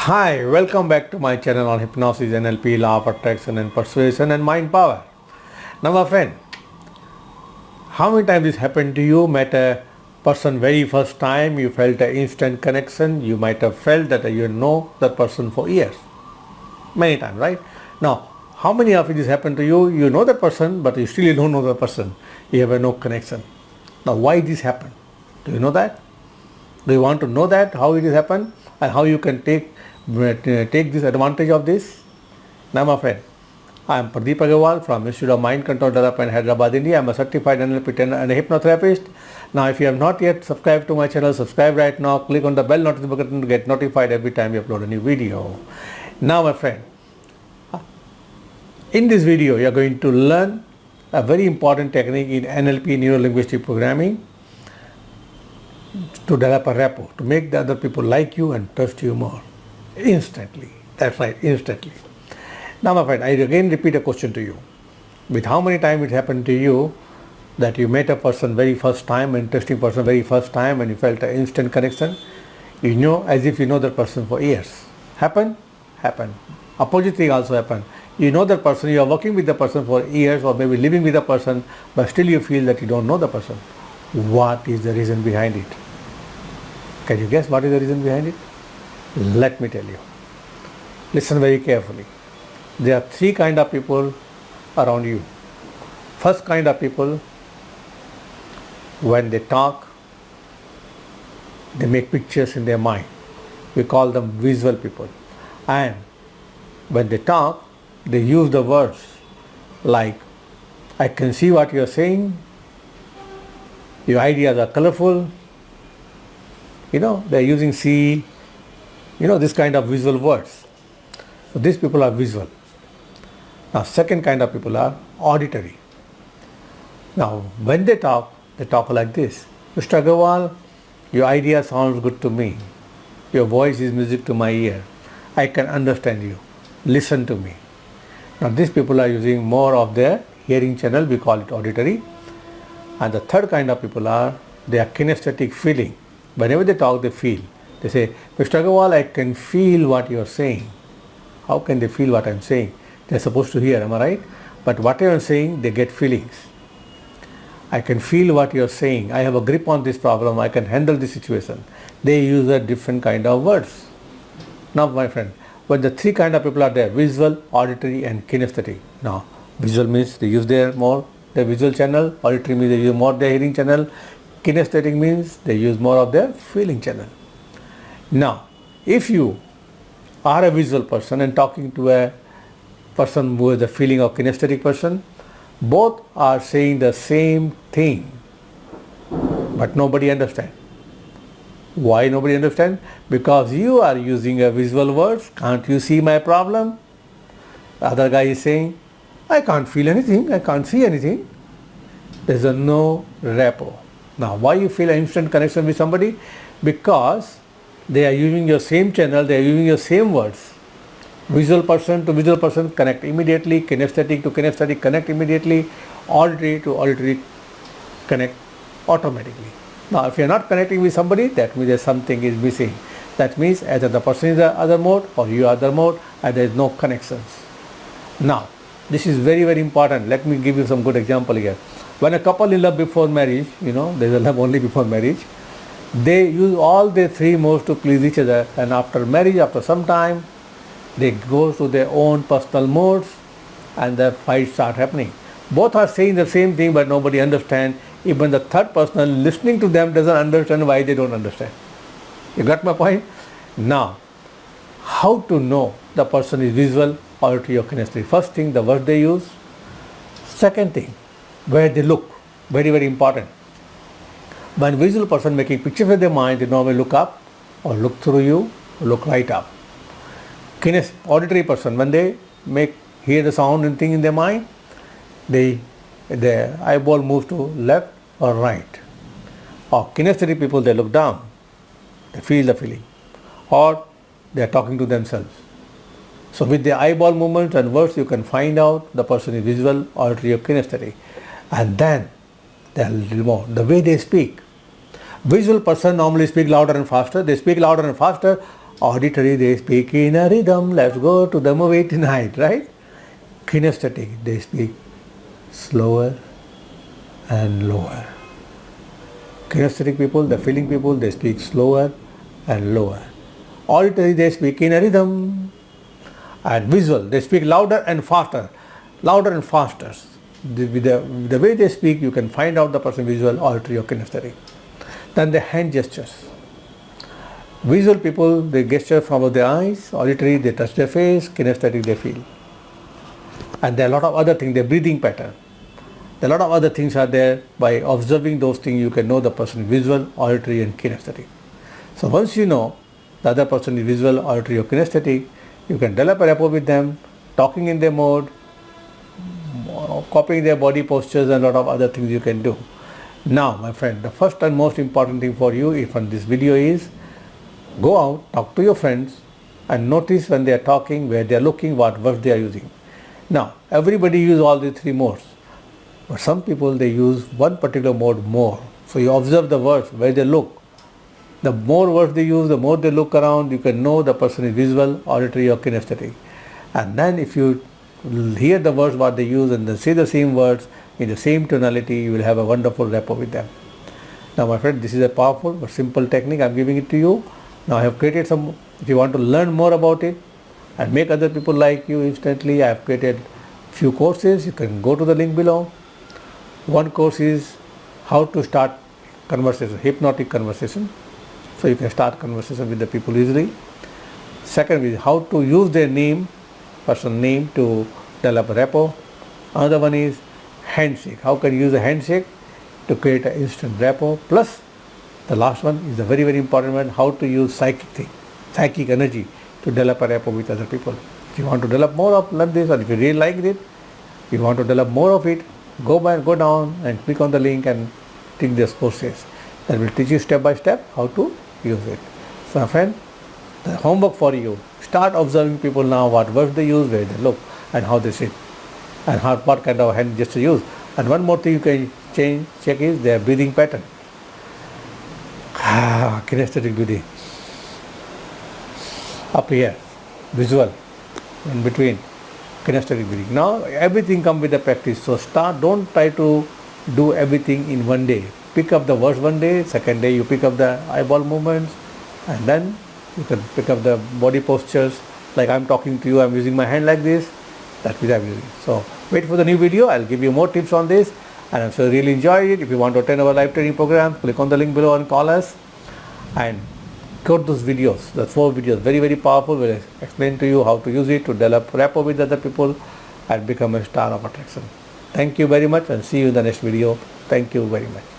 Hi, welcome back to my channel on Hypnosis, NLP, Law of Attraction and Persuasion and Mind Power. Now my friend, how many times this happened to you? Met a person very first time, you felt an instant connection, you might have felt that you know that person for years. Many times, right? Now, how many of it this happened to you? You know that person, but you still don't know the person. You have no connection. Now, why this happened? Do you know that? Do you want to know that, how it has happened and how you can take this advantage of this? Now my friend, I am Pradeep Aggarwal from Institute of Mind Control Development, Hyderabad, India. I am a certified NLP trainer and a hypnotherapist. Now if you have not yet subscribed to my channel, subscribe right now. Click on the bell notification button to get notified every time you upload a new video. Now my friend, in this video you are going to learn a very important technique in NLP, Neuro-Linguistic Programming, to develop a rapport, to make the other people like you and trust you more. Instantly. That's right, instantly. Now my friend, I again repeat a question to you. With how many times it happened to you that you met a person very first time, interesting person very first time, and you felt an instant connection? You know, as if you know that person for years. Happen? Happen. Opposite thing also happen. You know that person, you are working with the person for years or maybe living with the person, but still you feel that you don't know the person. What is the reason behind it? Can you guess what is the reason behind it? Let me tell you. Listen very carefully. There are three kinds of people around you. First kind of people, when they talk, they make pictures in their mind. We call them visual people. And when they talk, they use the words like, I can see what you are saying, your ideas are colorful, they're using see, this kind of visual words. So these people are visual. Now second kind of people are auditory. Now when they talk like this. Mr. Aggarwal, your idea sounds good to me. Your voice is music to my ear. I can understand you. Listen to me. Now these people are using more of their hearing channel, we call it auditory. And the third kind of people they are kinesthetic, feeling. Whenever they talk, they feel. They say, Mr. Aggarwal, I can feel what you are saying. How can they feel what I am saying? They are supposed to hear, am I right? But whatever I am saying, they get feelings. I can feel what you are saying. I have a grip on this problem. I can handle this situation. They use a different kind of words. Now, my friend, when the three kind of people are there, visual, auditory and kinesthetic. Now, visual means they use their visual channel. Auditory means they use more their hearing channel. Kinesthetic means they use more of their feeling channel. Now, if you are a visual person and talking to a person who is a feeling or kinesthetic person, both are saying the same thing, but nobody understands. Why nobody understands? Because you are using a visual words. Can't you see my problem? The other guy is saying, I can't feel anything, I can't see anything. There's a no rapport. Now, why you feel an instant connection with somebody? Because they are using your same channel, they are using your same words. Visual person to visual person connect immediately, kinesthetic to kinesthetic connect immediately, auditory to auditory connect automatically. Now, if you are not connecting with somebody, that means that something is missing. That means either the person is the other mode or you are other mode and there is no connections. Now, this is very, very important. Let me give you some good example here. When a couple in love before marriage, there's a love only before marriage, they use all their three modes to please each other, and after marriage, after some time, they go to their own personal modes and the fights start happening. Both are saying the same thing but nobody understands. Even the third person listening to them doesn't understand why they don't understand. You got my point? Now, how to know the person is visual, auditory or kinesthetic? First thing, the words they use. Second thing, where they look. Very, very important. When visual person making pictures with their mind, they normally look up or look through you or look right up. Auditory person, when they hear the sound and thing in their mind, their eyeball moves to left or right. Or kinesthetic people, they look down. They feel the feeling. Or they are talking to themselves. So with the eyeball movements and words, you can find out the person is visual, auditory or kinesthetic. And then there are little more. The way they speak. Visual person normally speak louder and faster. They speak louder and faster. Auditory, they speak in a rhythm. Let's go to the movie tonight, right? Kinesthetic, they speak slower and lower. Kinesthetic people, the feeling people, they speak slower and lower. Auditory, they speak in a rhythm. And visual, they speak louder and faster. Louder and faster. The way they speak, you can find out the person visual, auditory or kinesthetic. Then the hand gestures. Visual people, they gesture from their eyes. Auditory, they touch their face. Kinesthetic, they feel. And there are a lot of other things, their breathing pattern. There are a lot of other things are there. By observing those things, you can know the person is visual, auditory and kinesthetic. So once you know the other person is visual, auditory or kinesthetic, you can develop a rapport with them, talking in their mode, copying their body postures and a lot of other things you can do. Now, my friend, the first and most important thing for you from this video is go out, talk to your friends and notice when they are talking, where they are looking, what words they are using. Now, everybody use all these three modes, but some people they use one particular mode more. So you observe the words, where they look. The more words they use, the more they look around, you can know the person is visual, auditory or kinesthetic. And then if you hear the words what they use and then say the same words in the same tonality, you will have a wonderful rapport with them. Now my friend, this is a powerful but simple technique. I am giving it to you. Now I have created some, if you want to learn more about it and make other people like you instantly, I have created few courses. You can go to the link below. One course is how to start conversation, hypnotic conversation. So you can start conversation with the people easily. Second is how to use their name, person name to develop a rapport. Another one is handshake. How can you use a handshake to create an instant rapport? Plus the last one is the very, very important one, how to use psychic energy to develop a rapport with other people. If you want to develop more of learn this, or if you really like it, if you want to develop more of it, go down and click on the link and take these courses. That will teach you step by step how to use it. So my friend, the homework for you, start observing people now, what words they use, where they look and how they sit and what kind of hand gesture use. And one more thing you can check is their breathing pattern. Kinesthetic breathing. Up here, visual, in between, kinesthetic breathing. Now everything comes with the practice. So don't try to do everything in one day. Pick up the words one day, second day you pick up the eyeball movements, and then you can pick up the body postures. Like I'm talking to you, I'm using my hand like this, that's what I'm using. So wait for the new video, I'll give you more tips on this, and I'm sure you really enjoyed it. If you want to attend our live training program, click on the link below and call us and go to those videos. The 4 videos, very, very powerful. We'll explain to you how to use it to develop rapport with other people and become a star of attraction. Thank you very much and see you in the next video. Thank you very much.